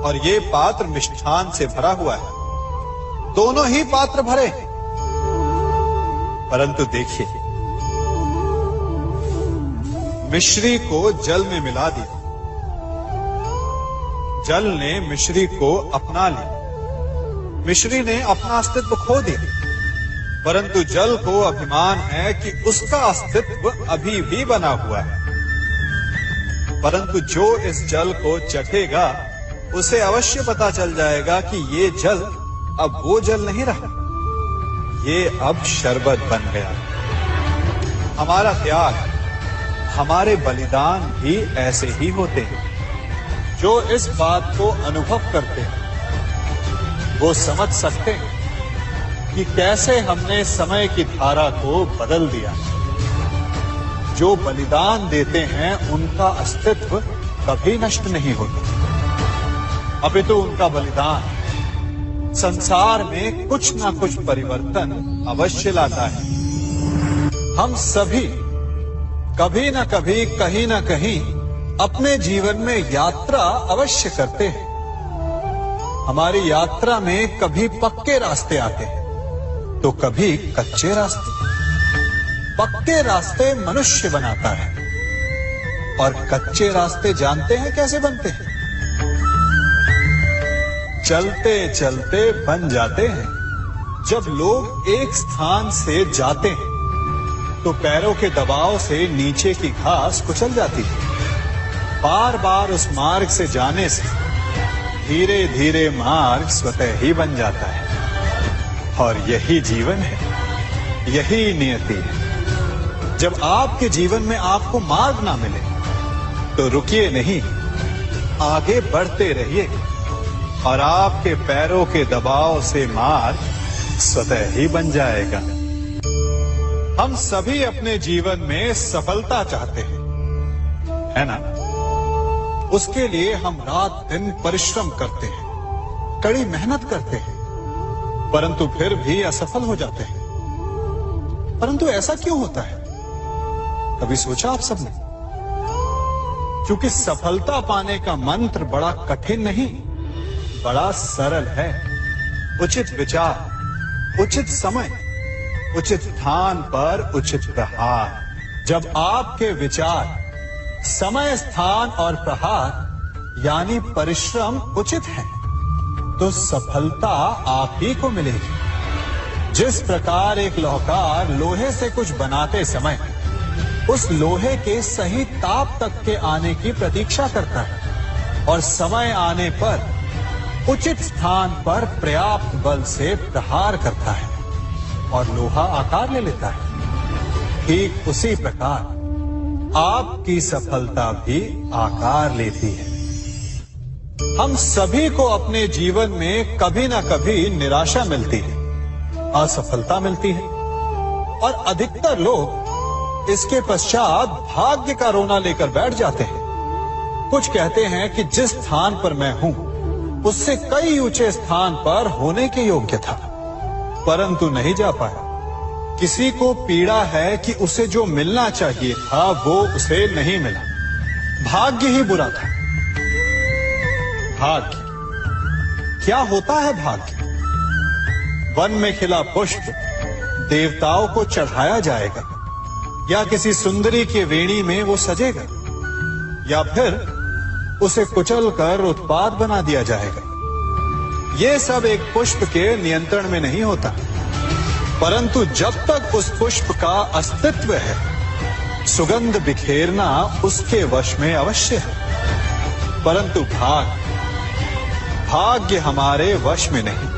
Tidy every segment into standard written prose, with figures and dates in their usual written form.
और ये पात्र मिष्ठान से भरा हुआ है। दोनों ही पात्र भरे, परंतु देखिए, मिश्री को जल में मिला दिया, जल ने मिश्री को अपना लिया, मिश्री ने अपना अस्तित्व खो दिया, परंतु जल को अभिमान है कि उसका अस्तित्व अभी भी बना हुआ है। परंतु जो इस जल को चखेगा उसे अवश्य पता चल जाएगा कि ये जल अब वो जल नहीं रहा, ये अब शरबत बन गया। हमारा त्याग, हमारे बलिदान भी ऐसे ही होते हैं। जो इस बात को अनुभव करते हैं वो समझ सकते हैं कि कैसे हमने समय की धारा को बदल दिया। जो बलिदान देते हैं उनका अस्तित्व कभी नष्ट नहीं होता, अपितु उनका बलिदान संसार में कुछ ना कुछ परिवर्तन अवश्य लाता है। हम सभी कभी ना कभी, कहीं ना कहीं अपने जीवन में यात्रा अवश्य करते हैं। हमारी यात्रा में कभी पक्के रास्ते आते हैं तो कभी कच्चे रास्ते। पक्के रास्ते मनुष्य बनाता है और कच्चे रास्ते जानते हैं कैसे बनते हैं? चलते चलते बन जाते हैं। जब लोग एक स्थान से जाते हैं तो पैरों के दबाव से नीचे की घास कुचल जाती है। बार बार उस मार्ग से जाने से धीरे धीरे मार्ग स्वतः ही बन जाता है। और यही जीवन है, यही नियति है। जब आपके जीवन में आपको मार्ग ना मिले तो रुकिए नहीं, आगे बढ़ते रहिए और आपके पैरों के दबाव से मार्ग स्वतः ही बन जाएगा। हम सभी अपने जीवन में सफलता चाहते हैं, है ना? उसके लिए हम रात दिन परिश्रम करते हैं, कड़ी मेहनत करते हैं, परंतु फिर भी असफल हो जाते हैं। परंतु ऐसा क्यों होता है? कभी सोचा आप सबने? क्योंकि सफलता पाने का मंत्र बड़ा कठिन नहीं, बड़ा सरल है। उचित विचार, उचित समय, उचित स्थान पर उचित प्रहार। जब आपके विचार, समय, स्थान और प्रहार यानी परिश्रम उचित है तो सफलता आप ही को मिलेगी। जिस प्रकार एक लोहार लोहे से कुछ बनाते समय उस लोहे के सही ताप तक के आने की प्रतीक्षा करता है और समय आने पर उचित स्थान पर पर्याप्त बल से प्रहार करता है और लोहा आकार ले लेता है, ठीक उसी प्रकार आपकी सफलता भी आकार लेती है। हम सभी को अपने जीवन में कभी ना कभी निराशा मिलती है, असफलता मिलती है और अधिकतर लोग इसके पश्चात भाग्य का रोना लेकर बैठ जाते हैं। कुछ कहते हैं कि जिस स्थान पर मैं हूं उससे कई ऊंचे स्थान पर होने के योग्य था, परंतु नहीं जा पाया। किसी को पीड़ा है कि उसे जो मिलना चाहिए था वो उसे नहीं मिला, भाग्य ही बुरा था। भाग्य क्या होता है? भाग्य वन में खिला पुष्प देवताओं को चढ़ाया जाएगा या किसी सुंदरी के वेणी में वो सजेगा या फिर उसे कुचलकर उत्पाद बना दिया जाएगा। ये सब एक पुष्प के नियंत्रण में नहीं होता, परंतु जब तक उस पुष्प का अस्तित्व है सुगंध बिखेरना उसके वश में अवश्य है। परंतु भाग्य हमारे वश में नहीं,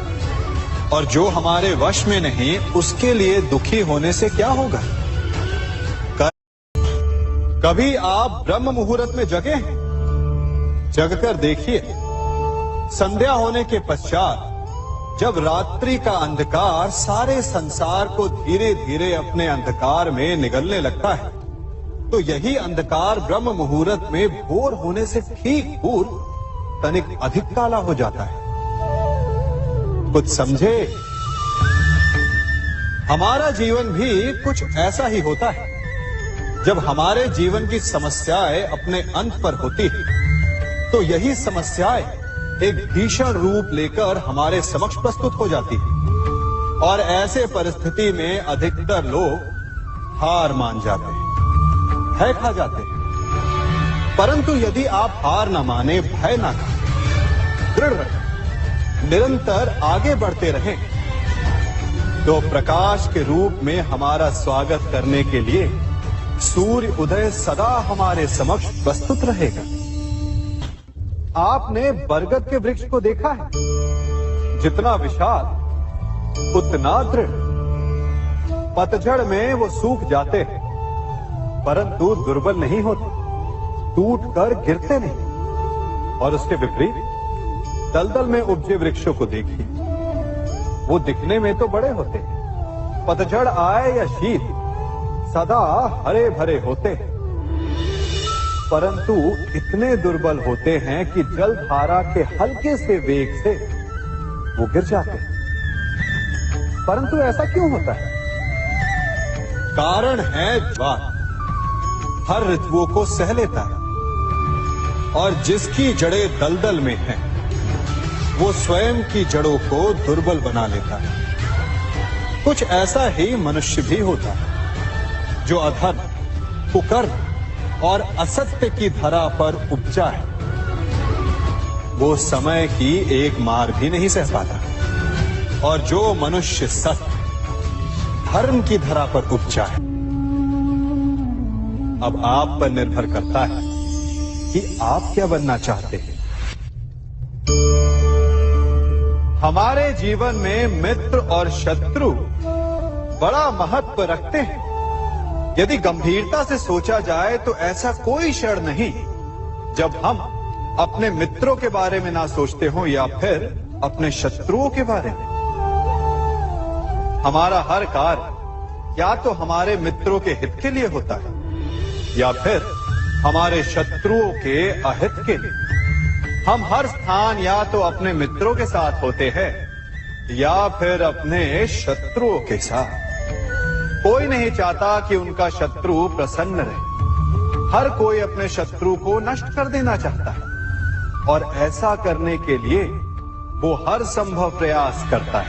और जो हमारे वश में नहीं उसके लिए दुखी होने से क्या होगा? कभी आप ब्रह्म मुहूर्त में जगे हैं? जगकर देखिए, संध्या होने के पश्चात जब रात्रि का अंधकार सारे संसार को धीरे धीरे अपने अंधकार में निगलने लगता है तो यही अंधकार ब्रह्म मुहूर्त में भोर होने से ठीक पूर्व तनिक अधिक काला हो जाता है। कुछ समझे? हमारा जीवन भी कुछ ऐसा ही होता है। जब हमारे जीवन की समस्याएं अपने अंत पर होती है तो यही समस्याएं एक भीषण रूप लेकर हमारे समक्ष प्रस्तुत हो जाती है और ऐसे परिस्थिति में अधिकतर लोग हार मान जाते हैं, भय खा जाते हैं। परंतु यदि आप हार न माने, भय न खाएं, दृढ़ रहें, निरंतर आगे बढ़ते रहें, तो प्रकाश के रूप में हमारा स्वागत करने के लिए सूर्य उदय सदा हमारे समक्ष प्रस्तुत रहेगा। आपने बरगद के वृक्ष को देखा है, जितना विशाल उतना दृढ़। पतझड़ में वो सूख जाते हैं, परंतु दुर्बल नहीं होते, टूटकर गिरते नहीं। और उसके विपरीत दलदल में उपजे वृक्षों को देखिए, वो दिखने में तो बड़े होते हैं, पतझड़ आए या शीत सदा हरे भरे होते हैं, परंतु इतने दुर्बल होते हैं कि जल धारा के हल्के से वेग से वो गिर जाते हैं। परंतु ऐसा क्यों होता है? कारण है ज्वार हर ऋतुओं को सह लेता है, और जिसकी जड़ें दलदल में हैं, वो स्वयं की जड़ों को दुर्बल बना लेता है। कुछ ऐसा ही मनुष्य भी होता है, जो अधर्म, कुकर्म और असत्य की धरा पर उपजा है। वो समय की एक मार भी नहीं सह पाता, और जो मनुष्य सत्य, धर्म की धरा पर उपजा है, अब आप पर निर्भर करता है कि आप क्या बनना चाहते हैं। हमारे जीवन में मित्र और शत्रु बड़ा महत्व रखते हैं। यदि गंभीरता से सोचा जाए तो ऐसा कोई क्षण नहीं जब हम अपने मित्रों के बारे में ना सोचते हो या फिर अपने शत्रुओं के बारे में। हमारा हर कार्य या तो हमारे मित्रों के हित के लिए होता है या फिर हमारे शत्रुओं के अहित के लिए। हम हर स्थान या तो अपने मित्रों के साथ होते हैं या फिर अपने शत्रुओं के साथ। कोई नहीं चाहता कि उनका शत्रु प्रसन्न रहे। हर कोई अपने शत्रु को नष्ट कर देना चाहता है, और ऐसा करने के लिए वो हर संभव प्रयास करता है।